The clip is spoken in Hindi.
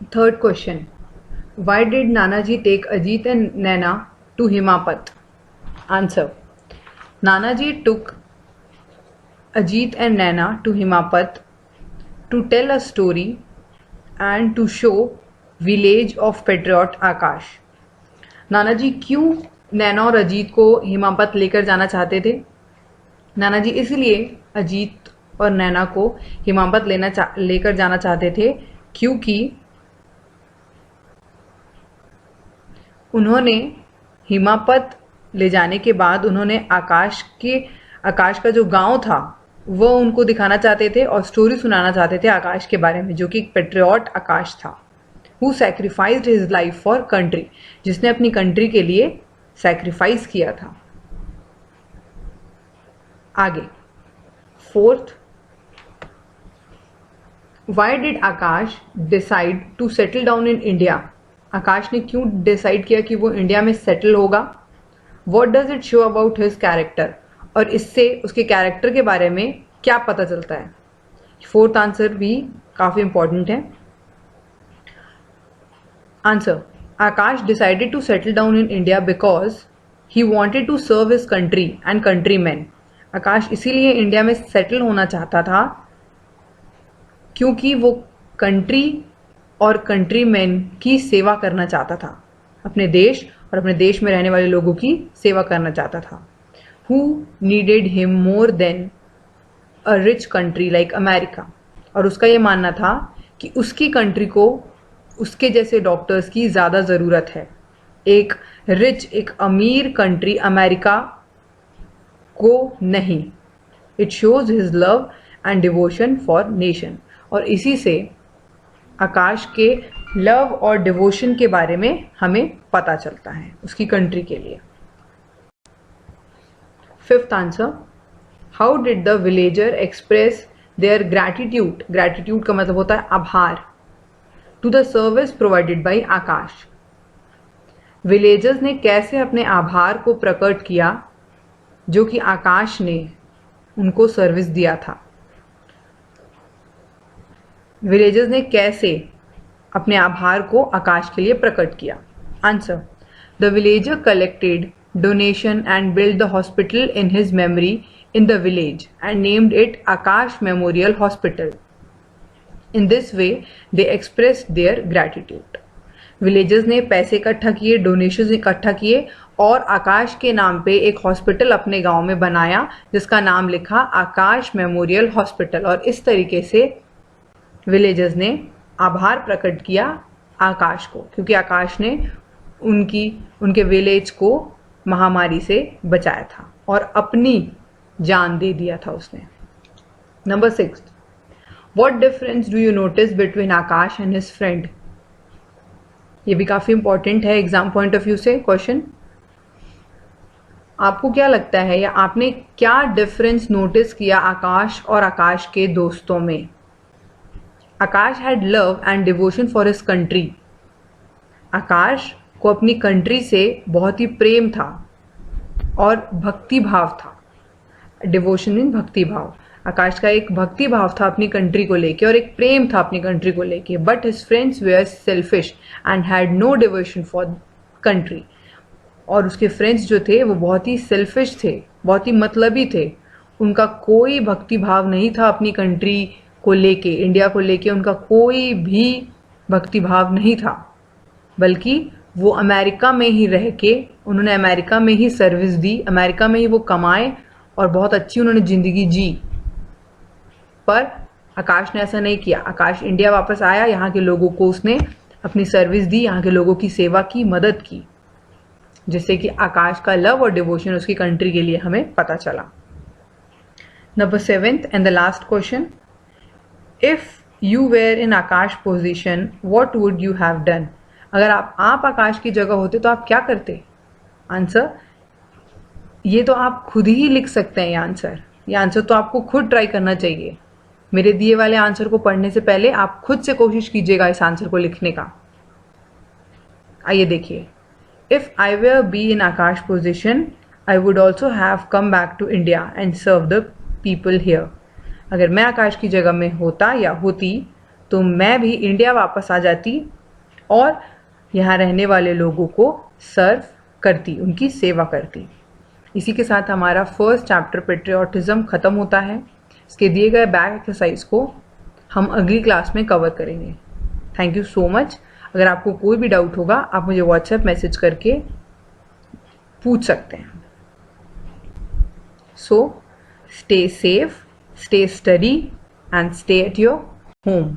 Third question. Why did Nanaji take Ajit and Naina to Himapat? Answer. Nanaji took Ajit and Naina to Himapat to tell a story and to show village of patriot आकाश. नानाजी क्यों नैना और अजीत को हिमापत लेकर जाना चाहते थे? नानाजी इसलिए अजीत और नैना को हिमापत लेकर जाना चाहते थे क्योंकि उन्होंने हिमापत ले जाने के बाद उन्होंने आकाश का जो गांव था वो उनको दिखाना चाहते थे और स्टोरी सुनाना चाहते थे आकाश के बारे में, जो कि एक पेट्रियट आकाश था, who sacrificed his life for country, जिसने अपनी कंट्री के लिए सैक्रिफाइस किया था. आगे fourth, why did Akash decide to settle down in India? Akash ने क्यों डिसाइड किया कि वो इंडिया में सेटल होगा? What does it show about his character? और इससे उसके कैरेक्टर के बारे में क्या पता चलता है? फोर्थ आंसर भी काफी इंपॉर्टेंट है. Answer. Akash decided to settle down in India because he wanted to serve his country and country man. Akash इसीलिए इंडिया में सेटल होना चाहता था क्योंकि वो कंट्री और कंट्री मैन की सेवा करना चाहता था, अपने देश और अपने देश में रहने वाले लोगों की सेवा करना चाहता था. Who needed him more than a rich country like America? और उसका ये मानना था कि उसकी कंट्री को उसके जैसे डॉक्टर्स की ज़्यादा ज़रूरत है, एक अमीर कंट्री अमेरिका को नहीं. It shows his love and devotion for nation. और इसी से आकाश के लव और डिवोशन के बारे में हमें पता चलता है उसकी कंट्री के लिए. Fifth answer. How did the villager express their gratitude? Gratitude का मतलब होता है आभार. To the service provided by Akash. Villagers ने कैसे अपने आभार को प्रकट किया जो कि आकाश ने उनको सर्विस दिया था? विलेजर्स ने कैसे अपने आभार को आकाश के लिए प्रकट किया? Answer. The villager collected donation and build the hospital in his memory in the village and named it Akash Memorial Hospital. In this way, they expressed their gratitude. Villagers ने पैसे इकट्ठा किए, डोनेशंस इकट्ठा किए और आकाश के नाम पे एक हॉस्पिटल अपने गांव में बनाया जिसका नाम लिखा आकाश मेमोरियल हॉस्पिटल. और इस तरीके से विलेजर्स ने आभार प्रकट किया आकाश को क्योंकि आकाश ने उनके विलेज को महामारी से बचाया था और अपनी जान दे दिया था उसने. Number 6. What difference do you notice between Akash and his friend? ये भी काफी इंपॉर्टेंट है एग्जाम पॉइंट ऑफ व्यू से क्वेश्चन. आपको क्या लगता है या आपने क्या डिफरेंस नोटिस किया आकाश और आकाश के दोस्तों में? Akash had love and devotion for his country. Akash को अपनी कंट्री से बहुत ही प्रेम था और भक्ति भाव था. डिवोशन मीन भक्ति भाव. आकाश का एक भक्ति भाव था अपनी कंट्री को लेके और एक प्रेम था अपनी कंट्री को लेके. But his friends were selfish and had no devotion for country. और उसके फ्रेंड्स जो थे वो बहुत ही सेल्फिश थे, बहुत ही मतलबी थे. उनका कोई भक्ति भाव नहीं था अपनी कंट्री को लेके, इंडिया को लेके उनका कोई भी भक्ति भाव नहीं था. बल्कि वो अमेरिका में ही रह के उन्होंने अमेरिका में ही सर्विस दी, अमेरिका में ही वो कमाए और बहुत अच्छी उन्होंने जिंदगी जी. पर आकाश ने ऐसा नहीं किया. आकाश इंडिया वापस आया, यहाँ के लोगों को उसने अपनी सर्विस दी, यहाँ के लोगों की सेवा की, मदद की, जिससे कि आकाश का लव और डिवोशन उसकी कंट्री के लिए हमें पता चला. Number 7th and the last question. If you were in Akash position what would you have done? अगर आप आकाश की जगह होते तो आप क्या करते? आंसर. ये तो आप खुद ही लिख सकते हैं. ये आंसर तो आपको खुद ट्राई करना चाहिए. मेरे दिए वाले आंसर को पढ़ने से पहले आप खुद से कोशिश कीजिएगा इस आंसर को लिखने का. आइए देखिए. If I were be in Akash position I would also have come back to India and serve the people here. अगर मैं आकाश की जगह में होता या होती तो मैं भी इंडिया वापस आ जाती और यहाँ रहने वाले लोगों को सर्व करती, उनकी सेवा करती। इसी के साथ हमारा फर्स्ट चैप्टर पेट्रियोटिज्म ख़त्म होता है। इसके दिए गए बैक एक्सरसाइज को हम अगली क्लास में कवर करेंगे। Thank you so much. अगर आपको कोई भी डाउट होगा आप मुझे व्हाट्सएप मैसेज करके पूछ सकते हैं। So stay safe, stay study and stay at your home.